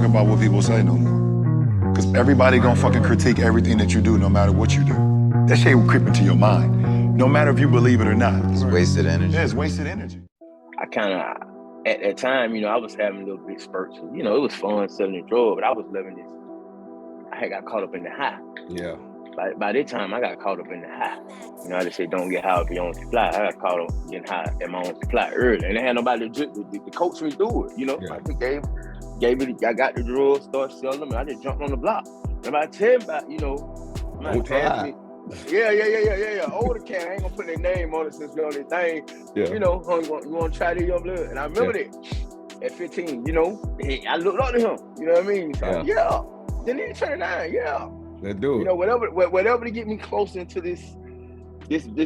talking about what people say no more. Because everybody gonna fucking critique everything that you do, no matter what you do. That shit will creep into your mind, no matter if you believe it or not. It's wasted energy. Yeah, it's wasted energy. I kind of, at that time, I was having little big spurts. It was fun selling the drug, but I was living this. I had got caught up in the high. Yeah. By that time, I got caught up in the high. I just said, don't get high if you own supply. I got caught up getting high at my own supply early. And I had nobody to coach me through it, Yeah. I just gave it, I got the drugs, started selling them, and I just jumped on the block. Nobody tell me about, Don't try. me. Yeah. Older cat, I ain't gonna put their name on it since we on this thing. Yeah. You wanna try this young blood? And I remember that at 15, I looked up to him, you know what I mean? So, yeah. Then he 29, yeah. Let's do it. Whatever to get me closer into this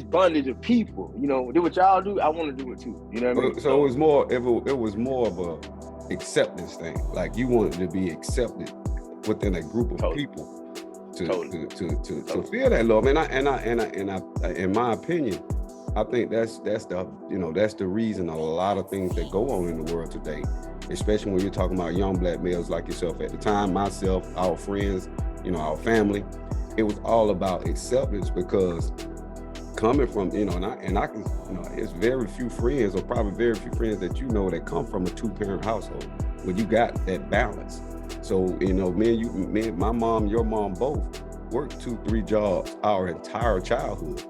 bondage of people, do what y'all do, I want to do it too. You know what I mean? So it was more of a acceptance thing. Like you wanted to be accepted within a group of people to feel that love. And I in my opinion, I think that's the reason a lot of things that go on in the world today, especially when you're talking about young black males like yourself at the time, myself, our friends, our family. It was all about acceptance, because coming from, and I can, it's very few friends, or probably very few friends that that come from a two-parent household where you got that balance. So, my mom, your mom both worked 2-3 jobs our entire childhood.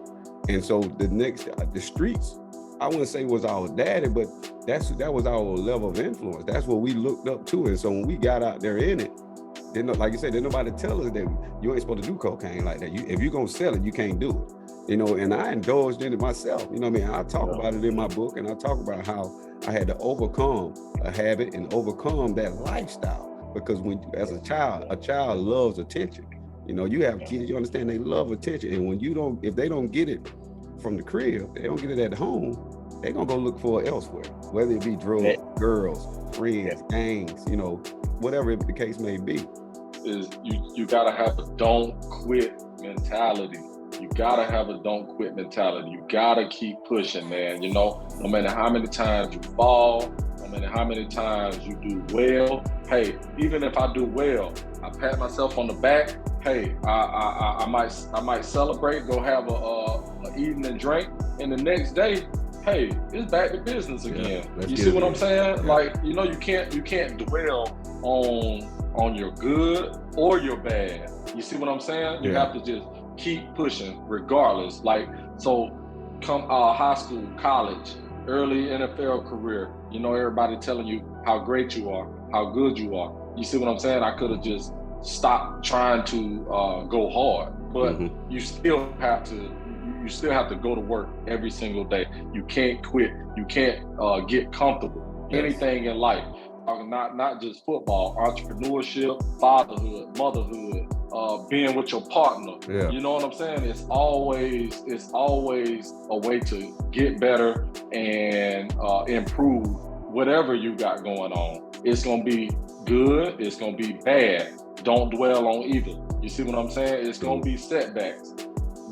And so the streets, I wouldn't say was our daddy, but that was our level of influence. That's what we looked up to. And so when we got out there in it, like you said, didn't nobody tell us that you ain't supposed to do cocaine like that. If you're gonna sell it, you can't do it. And I indulged in it myself. I talk about it in my book, and I talk about how I had to overcome a habit and overcome that lifestyle. Because as a child loves attention. You have kids, you understand, they love attention. And when if they don't get it from the crib, they don't get it at home, they're gonna go look for it elsewhere, whether it be drugs, girls, friends, gangs, whatever the case may be. Is you gotta have a don't quit mentality. You gotta have a don't quit mentality. You gotta keep pushing, man. No matter how many times you fall, no matter how many times you do well. Hey, even if I do well, I pat myself on the back. Hey, I might celebrate, go have a eating and drink, and the next day, hey, it's back to business again. You see what I'm saying? Yeah. Like, you can't dwell on your good or your bad. You see what I'm saying? You have to just keep pushing regardless. Like, so come high school, college, early NFL career, everybody telling you how great you are, how good you are. You see what I'm saying? I could have just stopped trying to go hard, but you still have to go to work every single day. You can't quit. You can't get comfortable. Anything in life, not just football, entrepreneurship, fatherhood, motherhood, being with your partner. Yeah. You know what I'm saying? It's always a way to get better and improve whatever you got going on. It's gonna be good. It's gonna be bad. Don't dwell on either. You see what I'm saying? It's gonna be setbacks.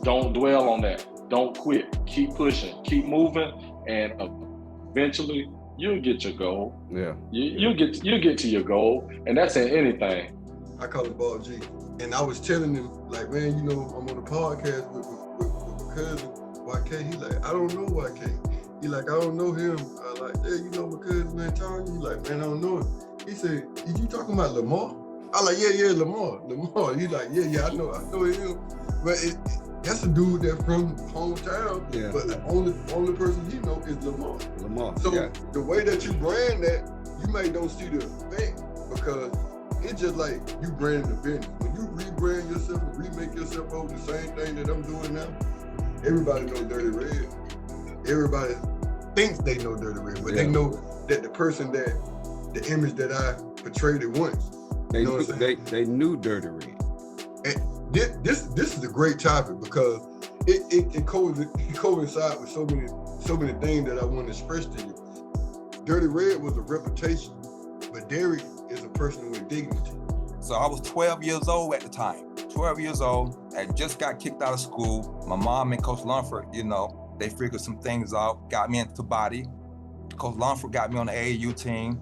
Don't dwell on that. Don't quit. Keep pushing. Keep moving, and eventually you'll get your goal. Yeah. You'll get to your goal, and that's in anything. I call it Ball G, and I was telling him, like, man, I'm on a podcast with my cousin YK. He like, I don't know YK. He like, I don't know him. I like, yeah, my cousin, man, Tony. He like, man, I don't know him. He said, did you talking about Lamar? I like, yeah, Lamar. He like, yeah, I know him. But that's a dude that's from hometown. Yeah. But the only person he know is Lamar. So the way that you brand that, you may don't see the effect, because it's just like you branding the business. When you rebrand yourself and remake yourself over the same thing that I'm doing now, everybody knows Dirty Red. Everybody thinks they know Dirty Red, but they know that the image that I portrayed it once. They knew Dirty Red. And this is a great topic, because it coincides with so many things that I want to express to you. Dirty Red was a reputation, but Derek is a person with dignity. So I was 12 years old at the time. 12 years old, I just got kicked out of school. My mom and Coach Lumford, they figured some things out, got me into body. Coach Lumford got me on the AAU team.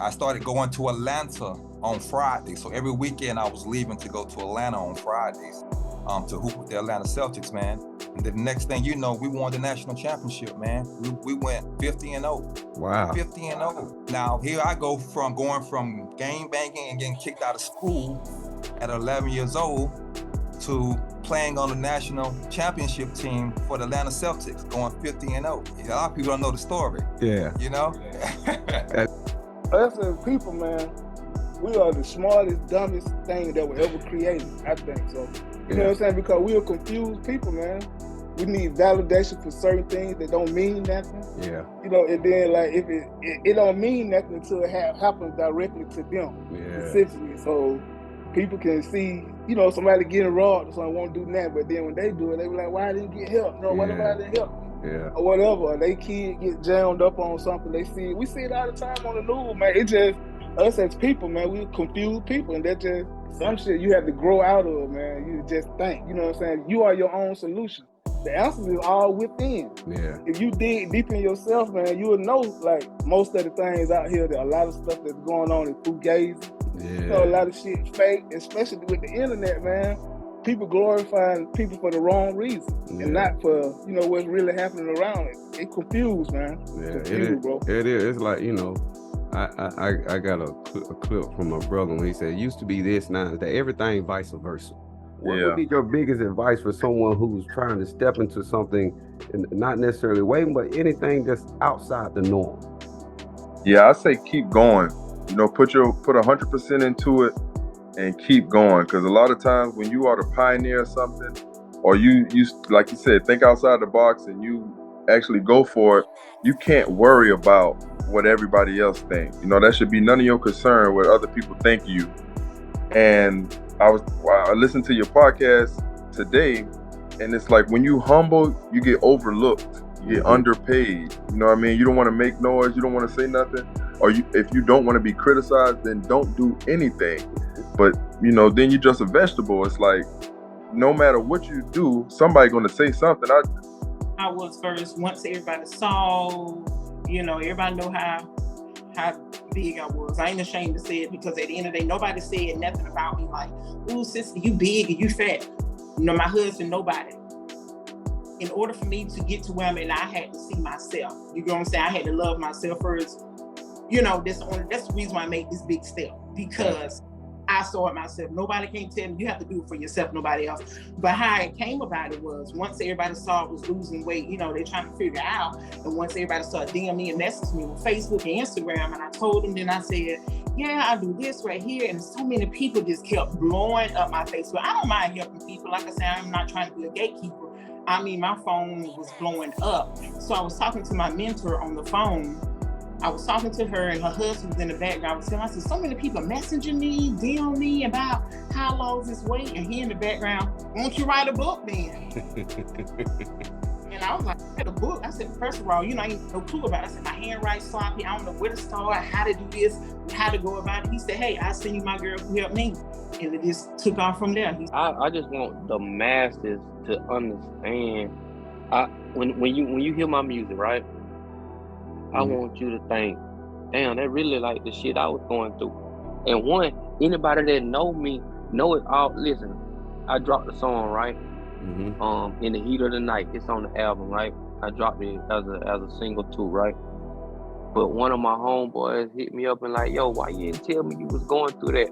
I started going to Atlanta on Friday. So every weekend I was leaving to go to Atlanta on Fridays to hoop with the Atlanta Celtics, man. And the next thing you know, we won the national championship, man. We went 50-0. Wow. 50-0. Now here I go from going from game banging and getting kicked out of school at 11 years old to playing on the national championship team for the Atlanta Celtics, going 50-0. A lot of people don't know the story. Yeah. You know? Us as people, man, we are the smartest, dumbest thing that were ever created, I think so. You know what I'm saying? Because we are confused people, man. We need validation for certain things that don't mean nothing. Yeah. You know, and then like if it don't mean nothing until it happens directly to them. Yeah. Specifically. So people can see, you know, somebody getting robbed or something won't do that, but then when they do it, they be like, why I didn't get help? You know, why nobody didn't help me? Yeah. Or whatever. They kid get jammed up on something. They see, we see it all the time on the news, man. It just, us as people, man, we confused people, and that just some shit you have to grow out of, man. You just think, you know what I'm saying? You are your own solution. The answer is all within. Yeah. If you dig deep in yourself, man, you will know, like, most of the things out here, there are a lot of stuff that's going on in fugazi. Yeah. You know, a lot of shit fake, especially with the internet, man. People glorifying people for the wrong reason and not for, you know, what's really happening around it. It confused, man. Yeah, Confused, it is, bro. It is. It's like, you know, I got a clip from my brother when he said, it used to be this, now it's that, everything vice versa. What would be your biggest advice for someone who's trying to step into something, and not necessarily waiting, but anything that's outside the norm? Yeah, I say keep going. You know, put 100% into it and keep going. Because a lot of times when you are the pioneer of something, or you like you said, think outside the box and you actually go for it, you can't worry about what everybody else thinks. You know, that should be none of your concern what other people think of you. And I listened to your podcast today, and it's like when you humble, you get overlooked, you get underpaid. You know what I mean? You don't want to make noise, you don't want to say nothing, or if you don't want to be criticized, then don't do anything. But you know, then you're just a vegetable. It's like no matter what you do, somebody gonna say something. I was first. Once everybody saw, you know, everybody know how big I was. I ain't ashamed to say it, because at the end of the day, nobody said nothing about me like, ooh, sister, you big and you fat. You know, my husband, nobody. In order for me to get to where I'm at, I had to see myself. You know what I'm saying? I had to love myself first. You know, that's the reason why I made this big step, because I saw it myself. Nobody can tell me. You have to do it for yourself, nobody else. But how it came about it was, once everybody saw I was losing weight, you know, they're trying to figure it out. And once everybody started DMing me and messaging me on Facebook and Instagram, and I told them, then I said, yeah, I do this right here. And so many people just kept blowing up my Facebook. I don't mind helping people. Like I said, I'm not trying to be a gatekeeper. I mean, my phone was blowing up. So I was talking to my mentor on the phone. I was talking to her, and her husband was in the background. I was telling her, I said, so many people messaging me, DM me about how I lost this weight. And he in the background, won't you write a book then? And I was like, I had a book. I said, first of all, you know, I ain't no clue about it. I said, my handwriting sloppy. I don't know where to start, how to do this, how to go about it. He said, hey, I'll send you my girl who helped me. And it just took off from there. I just want the masses to understand. When you hear my music, right? I want you to think, damn, that really like the shit I was going through. And anybody that know me, know it all. Listen, I dropped the song, right? In the Heat of the Night. It's on the album, right? I dropped it as a single too, right? But one of my homeboys hit me up and like, yo, why you didn't tell me you was going through that?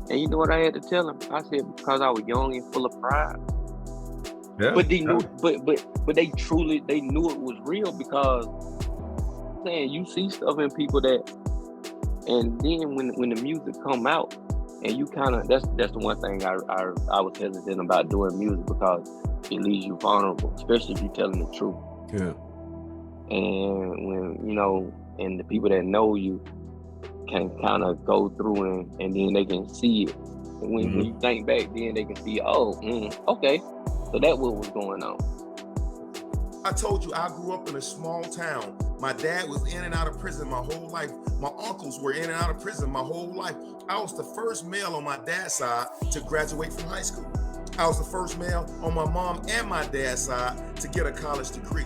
And you know what I had to tell him? I said, because I was young and full of pride. Yeah. But they knew, but they knew it was real, because saying you see stuff in people that, and then when the music come out, and you kind of, that's the one thing I was hesitant about doing music, because it leaves you vulnerable, especially if you're telling the truth. Yeah. And when, you know, and the people that know you can kind of go through and then they can see it. And when you think back, then they can see, okay, so that's what was going on. I told you I grew up in a small town. My dad was in and out of prison my whole life. My uncles were in and out of prison my whole life. I was the first male on my dad's side to graduate from high school. I was the first male on my mom and my dad's side to get a college degree.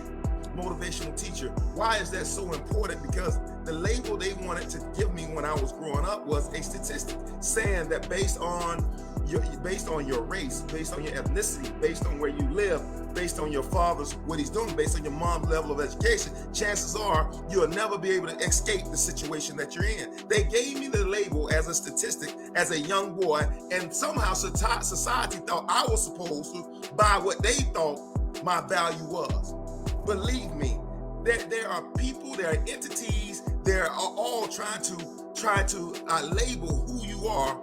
motivational teacher. Why is that so important? Because the label they wanted to give me when I was growing up was a statistic saying that based on your race, based on your ethnicity, based on where you live, based on your father's, what he's doing, based on your mom's level of education, chances are you'll never be able to escape the situation that you're in. They gave me the label as a statistic, as a young boy, and somehow society thought I was supposed to buy what they thought my value was. Believe me, there are people, there are entities, there are all trying to label who you are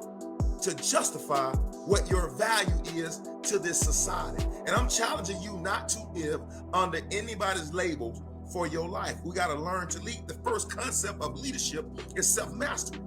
to justify what your value is to this society. And I'm challenging you not to live under anybody's labels for your life. We got to learn to lead. The first concept of leadership is self-mastery.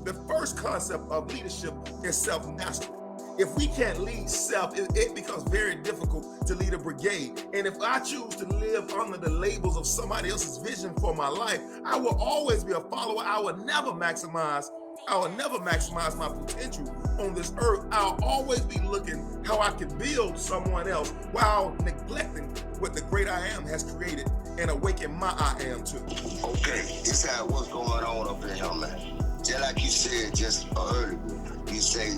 The first concept of leadership is self-mastery. If we can't lead self, it becomes very difficult to lead a brigade. And if I choose to live under the labels of somebody else's vision for my life, I will always be a follower. I will never maximize my potential on this earth. I'll always be looking how I can build someone else while neglecting what the great I am has created and awaken my I am too. Okay, this how what's going on up in here, man. Just like you said just earlier, you say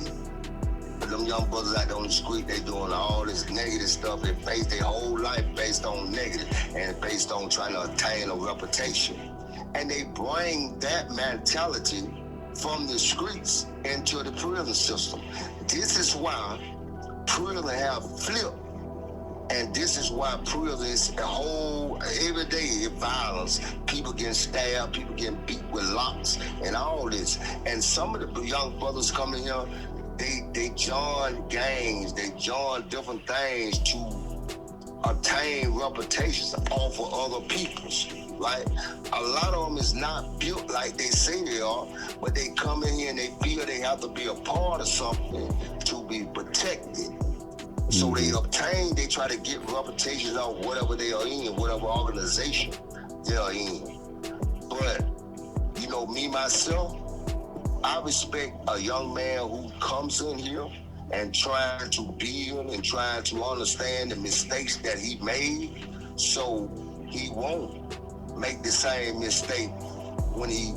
them young brothers out there on the street, they doing all this negative stuff. They base their whole life based on negative and based on trying to attain a reputation. And they bring that mentality from the streets into the prison system. This is why prison have flipped. And this is why prison is a whole, every day violence. People getting stabbed, people getting beat with locks and all this. And some of the young brothers coming here, they join gangs, they join different things to obtain reputations off of other people's. Right? A lot of them is not built like they say they are, but they come in here and they feel they have to be a part of something to be protected. So they try to get reputations out whatever they are in, whatever organization they are in. But, you know, me, myself, I respect a young man who comes in here and trying to build and trying to understand the mistakes that he made so he won't make the same mistake when he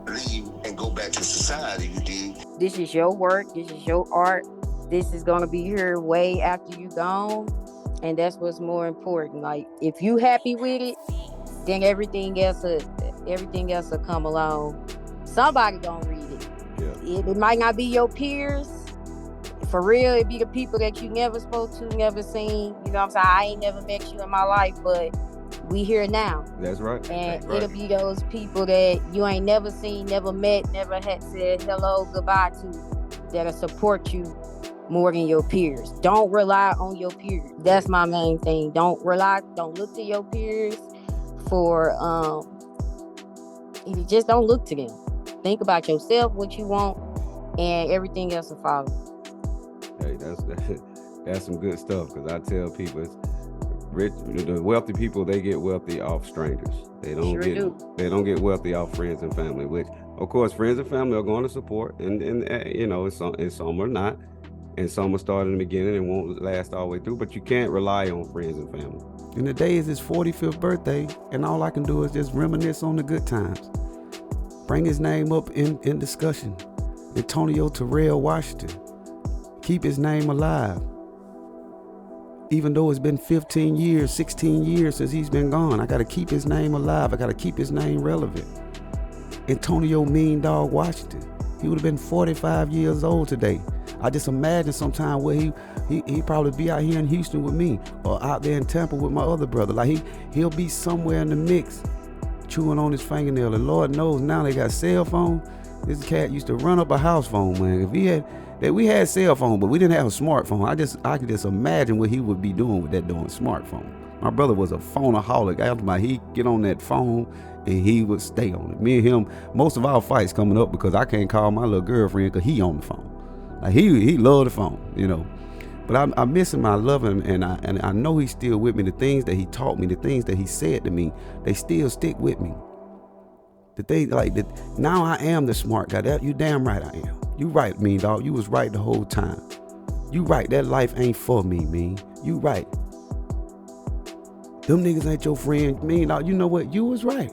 leave and go back to society, you did. This is your work, this is your art. This is gonna be here way after you gone. And that's what's more important. Like, if you happy with it, then everything else will come along. Somebody gonna read it. Yeah. It might not be your peers. For real, it be the people that you never spoke to, never seen. You know what I'm saying? I ain't never met you in my life, but we here now. That's right. And it'll be those people that you ain't never seen, never met, never had said hello, goodbye to, that'll support you more than your peers. Don't rely on your peers. That's my main thing. Don't look to your peers for, you just don't look to them. Think about yourself, what you want, and everything else will follow. Hey, that's some good stuff, because I tell people, it's rich, the wealthy people, they get wealthy off strangers. They don't get wealthy off friends and family, which of course friends and family are going to support, and you know, some are not, and some will start in the beginning and won't last all the way through, but you can't rely on friends and family. And today is his 45th birthday, and all I can do is just reminisce on the good times. Bring his name up in discussion. Antonio Terrell Washington. Keep his name alive. Even though it's been 15 years, 16 years since he's been gone, I got to keep his name alive. I got to keep his name relevant. Antonio Mean Dog Washington. He would have been 45 years old today. I just imagine sometime where he probably be out here in Houston with me, or out there in Tampa with my other brother. Like he'll be somewhere in the mix, chewing on his fingernail. And Lord knows now they got cell phone. This cat used to run up a house phone, man. We had cell phone, but we didn't have a smartphone. I could just imagine what he would be doing with that darn smartphone. My brother was a phoneaholic. He'd get on that phone and he would stay on it. Me and him, most of our fights coming up because I can't call my little girlfriend because he on the phone. Like he loved the phone, you know. But I miss him, I love him, and I know he's still with me. The things that he taught me, the things that he said to me, they still stick with me. The thing like that, now I am the smart guy. That you damn right I am. You right, Mean Dog. You was right the whole time. You right. That life ain't for me, Mean. You right. Them niggas ain't your friend. You know what? You was right.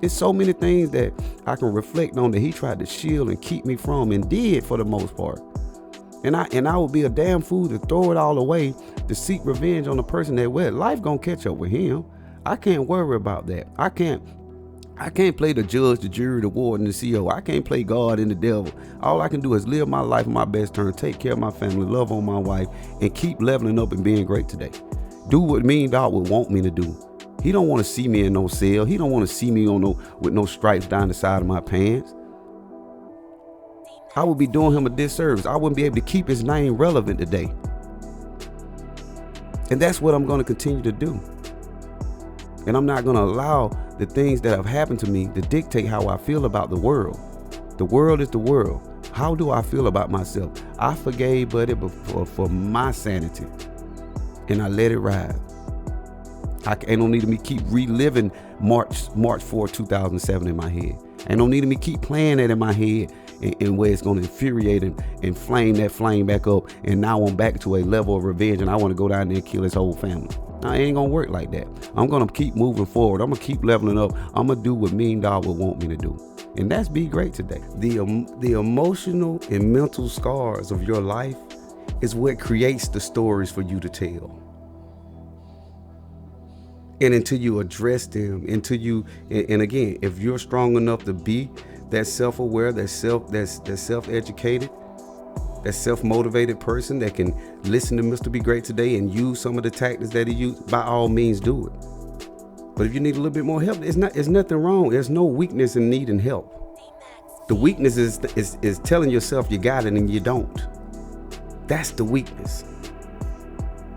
It's so many things that I can reflect on that he tried to shield and keep me from, and did for the most part. And I would be a damn fool to throw it all away to seek revenge on the person that life gonna catch up with him. I can't worry about that. I can't play the judge, the jury, the warden, the CEO. I can't play God and the devil. All I can do is live my life on my best terms, take care of my family, love on my wife, and keep leveling up and being great today. Do what Mean Dog would want me to do. He don't want to see me in no cell. He don't want to see me with no stripes down the side of my pants. I would be doing him a disservice. I wouldn't be able to keep his name relevant today. And that's what I'm going to continue to do. And I'm not going to allow the things that have happened to me to dictate how I feel about the world. The world is the world. How do I feel about myself? I forgave Buddy for my sanity. And I let it ride. Ain't no need of me keep reliving March 4, 2007 in my head. Ain't no need of me keep playing that in my head in where it's going to infuriate and flame that flame back up. And now I'm back to a level of revenge and I want to go down there and kill his whole family. Now, it ain't going to work like that. I'm going to keep moving forward. I'm going to keep leveling up. I'm going to do what Mean Dog would want me to do. And that's be great today. The emotional and mental scars of your life is what creates the stories for you to tell. And until you address them, and again, if you're strong enough to be that self-aware, that self-educated, that self-motivated person that can listen to Mr. Be Great Today and use some of the tactics that he used, by all means do it. But if you need a little bit more help, it's nothing wrong. There's no weakness in needing help. The weakness is telling yourself you got it and you don't. That's the weakness.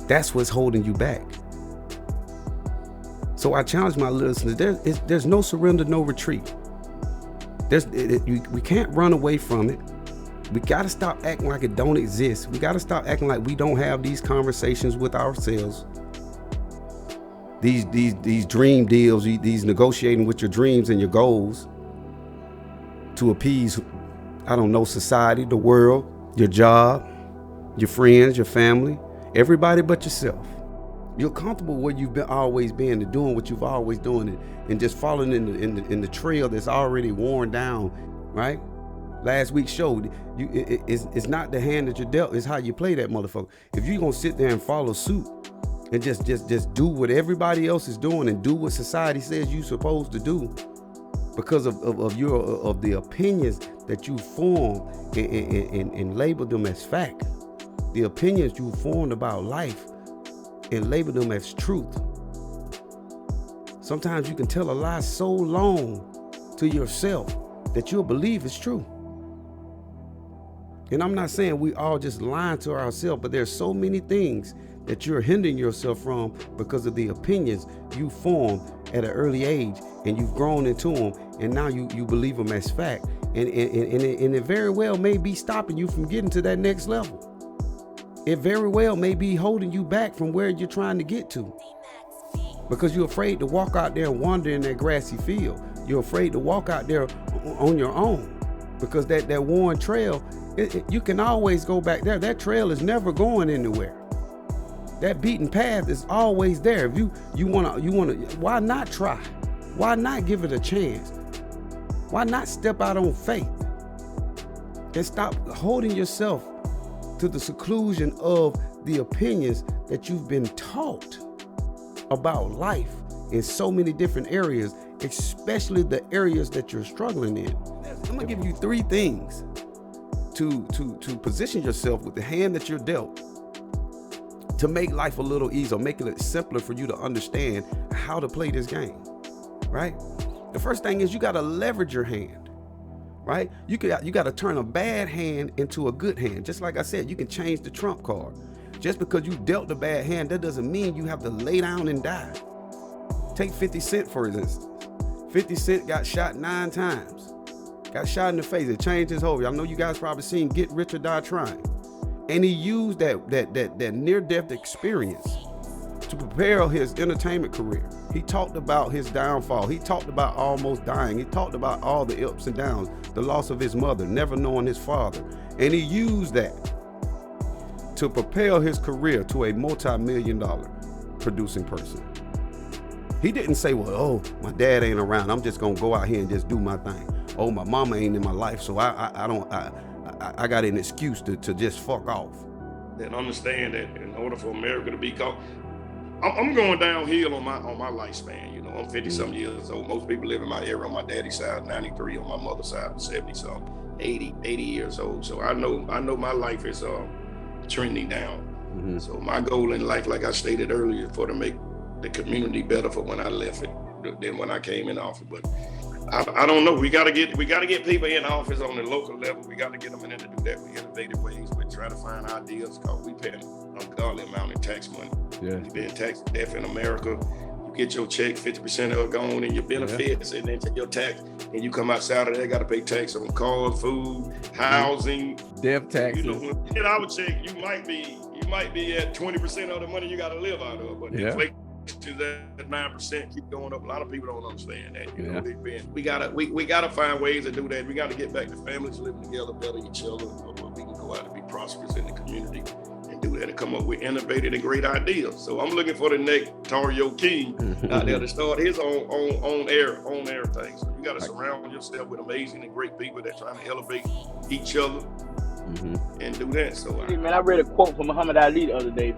That's what's holding you back. So I challenge my listeners, there's no surrender, no retreat. We can't run away from it. We got to stop acting like it don't exist. We got to stop acting like we don't have these conversations with ourselves. These dream deals, these negotiating with your dreams and your goals to appease, I don't know, society, the world, your job, your friends, your family, everybody but yourself. You're comfortable where you've always been and doing what you've always done and just following in the trail that's already worn down, right? Last week's show, it's not the hand that you're dealt, it's how you play that motherfucker. If you're gonna sit there and follow suit and just do what everybody else is doing and do what society says you're supposed to do because of the opinions that you form and label them as fact, the opinions you formed about life and label them as truth. Sometimes you can tell a lie so long to yourself that you'll believe it's true. And I'm not saying we all just lying to ourselves, but there's so many things that you're hindering yourself from because of the opinions you formed at an early age and you've grown into them and now you believe them as fact. And it very well may be stopping you from getting to that next level. It very well may be holding you back from where you're trying to get to. Because you're afraid to walk out there and wander in that grassy field. You're afraid to walk out there on your own. Because that worn trail, you can always go back there. That trail is never going anywhere. That beaten path is always there. If you wanna, why not try? Why not give it a chance? Why not step out on faith? And stop holding yourself to the seclusion of the opinions that you've been taught about life in so many different areas, especially the areas that you're struggling in. I'm gonna give you 3 things to position yourself with the hand that you're dealt to make life a little easier, making it simpler for you to understand how to play this game, right? The first thing is you gotta leverage your hand, right? You gotta turn a bad hand into a good hand. Just like I said, you can change the trump card. Just because you dealt a bad hand, that doesn't mean you have to lay down and die. Take 50 Cent for instance. 50 Cent got shot 9 times. Got shot in the face. It changed his whole. I know you guys probably seen Get Rich or Die Trying. And he used that near-death experience to prepare his entertainment career. He talked about his downfall. He talked about almost dying. He talked about all the ups and downs, the loss of his mother, never knowing his father. And he used that to propel his career to a multi-million-dollar producing person. He didn't say, well, oh, my dad ain't around, I'm just gonna go out here and just do my thing. Oh, my mama ain't in my life, so I got an excuse to just fuck off. And understand that in order for America to be called, I'm going downhill on my lifespan. You know, I'm 50-something years old. Most people live in my era on my daddy's side, 93, on my mother's side, 70-something, 80 years old. So I know my life is trending down. Mm-hmm. So my goal in life, like I stated earlier, for to make the community better for when I left it than when I came in office. But I don't know. We gotta get people in office on the local level. We gotta get them in there to do that with innovative ways. We try to find ideas, because we pay an ungodly amount in tax money. Yeah. You've been tax deaf in America. You get your check, 50% of it gone in your benefits, and then take your tax, and you come outside of there, got to pay tax on cars, food, housing, death taxes. You know, when you get our check, you might be at 20% of the money you got to live out of, but inflation is at 9%, keep going up. A lot of people don't understand that. You know, we gotta find ways to do that. We got to get back to families living together, better each other, so we can go out and be prosperous in the community. Do that and come up with innovative and great ideas. So I'm looking for the next Tario King out there to start his own air thing. So you got to surround yourself with amazing and great people that trying to elevate each other and do that. So man, I read a quote from Muhammad Ali the other day,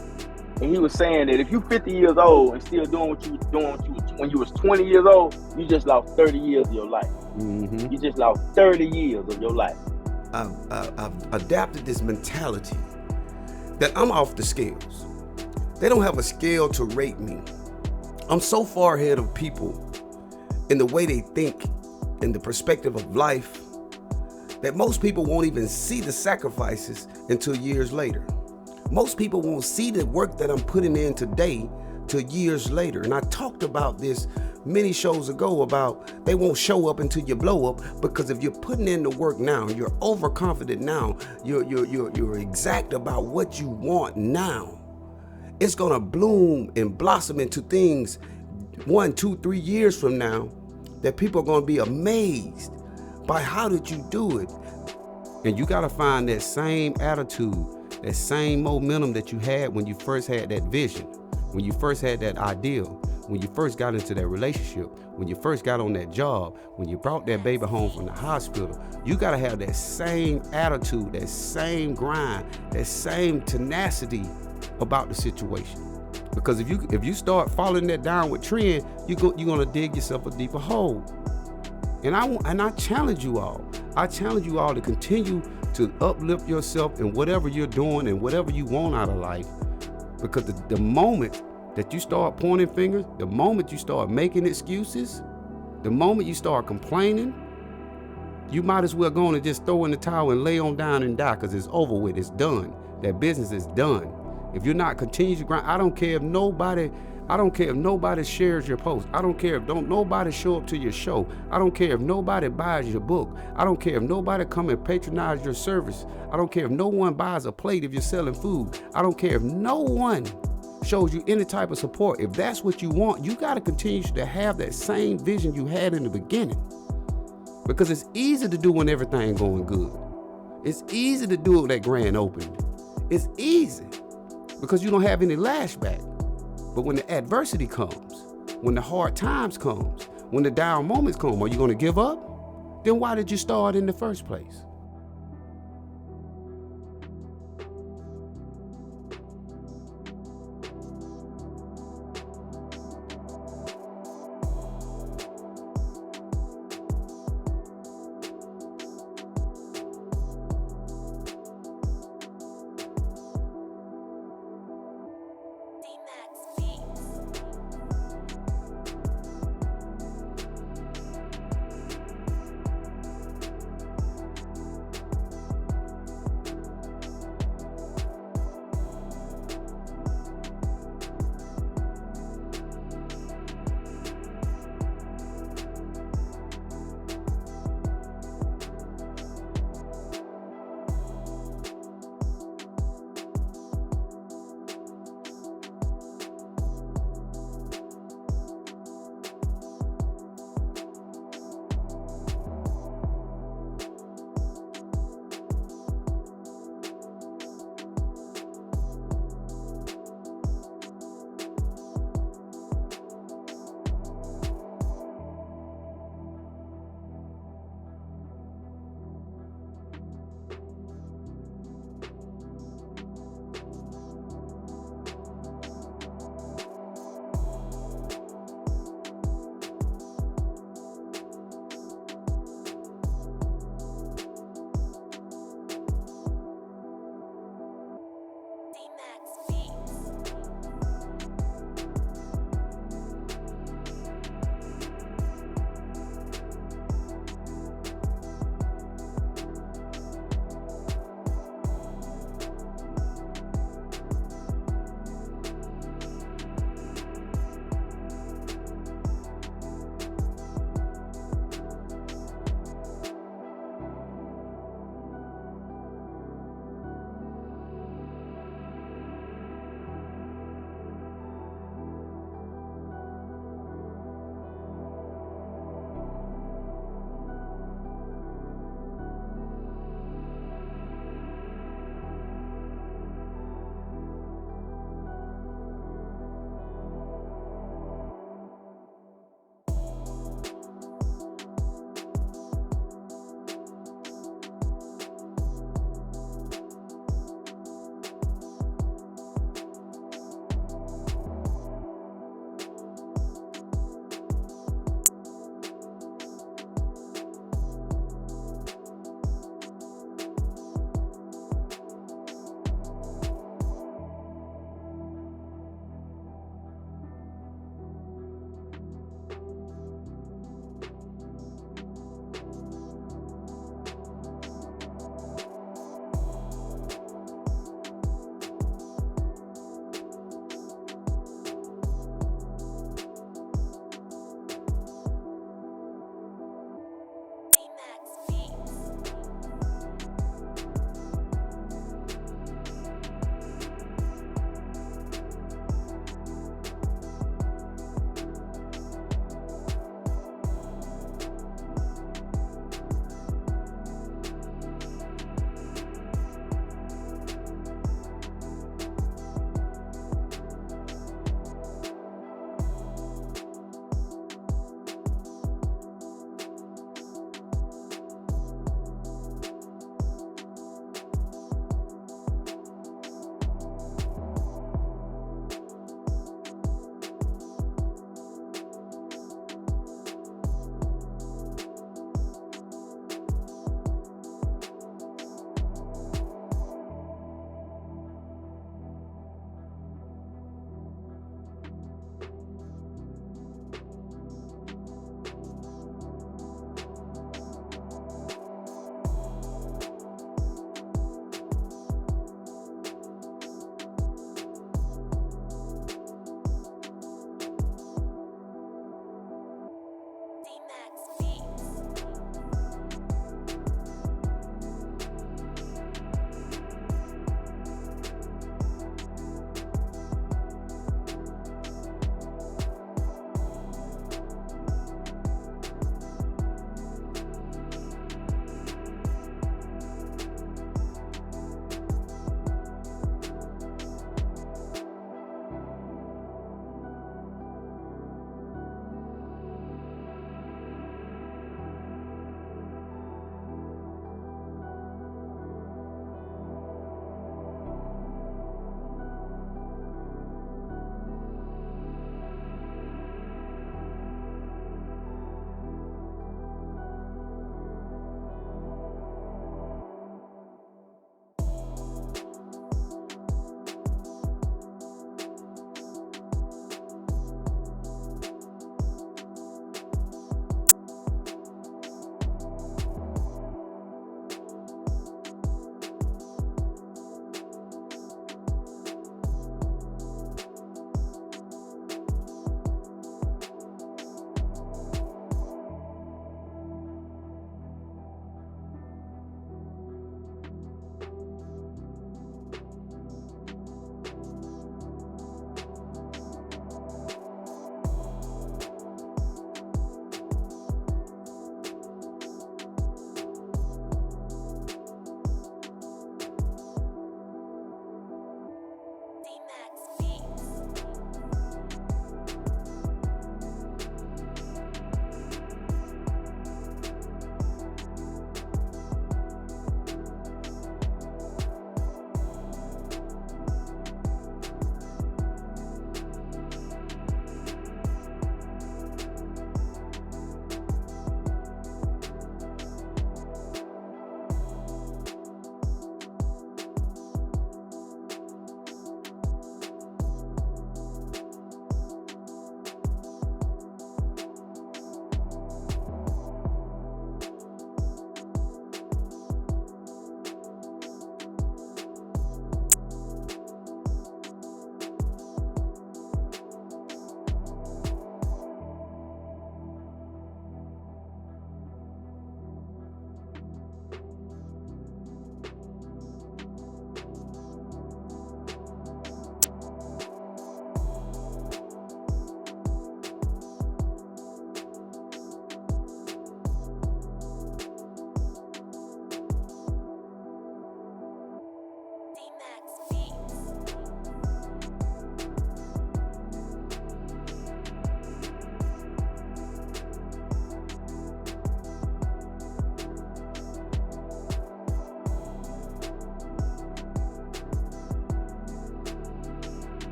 and he was saying that if you're 50 years old and still doing what you were doing when you was 20 years old, you just lost 30 years of your life. Mm-hmm. You just lost 30 years of your life. I've adapted this mentality that I'm off the scales. They don't have a scale to rate me. I'm so far ahead of people in the way they think, in the perspective of life, that most people won't even see the sacrifices until years later. Most people won't see the work that I'm putting in today till years later. And I talked about this many shows ago about they won't show up until you blow up, because if you're putting in the work now, you're overconfident now, you're exact about what you want now, it's gonna bloom and blossom into things 1, 2, 3 years from now that people are gonna be amazed by how did you do it. And you gotta find that same attitude, that same momentum that you had when you first had that vision, when you first had that ideal, when you first got into that relationship, when you first got on that job, when you brought that baby home from the hospital. You gotta have that same attitude, that same grind, that same tenacity about the situation. Because if you start following that downward trend, you're gonna dig yourself a deeper hole. And I challenge you all. I challenge you all to continue to uplift yourself in whatever you're doing and whatever you want out of life. Because the moment that you start pointing fingers, the moment you start making excuses, the moment you start complaining, you might as well go on and just throw in the towel and lay on down and die, because it's over with, it's done. That business is done. If you're not continuing to grind, I don't care if nobody shares your post. I don't care if nobody show up to your show. I don't care if nobody buys your book. I don't care if nobody come and patronize your service. I don't care if no one buys a plate if you're selling food. I don't care if no one shows you any type of support. If that's what you want, you got to continue to have that same vision you had in the beginning. Because it's easy to do when everything going good. It's easy to do it at grand opening. It's easy because you don't have any lashback. But when the adversity comes, when the hard times comes, when the down moments come, are you going to give up? Then why did you start in the first place?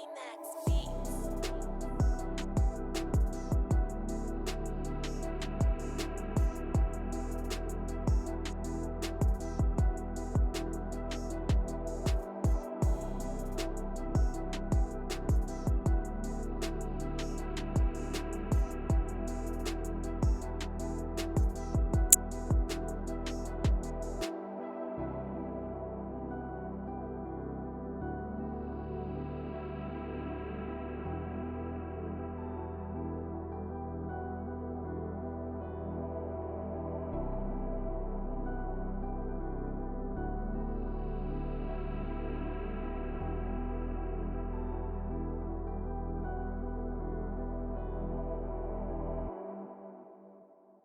Remix.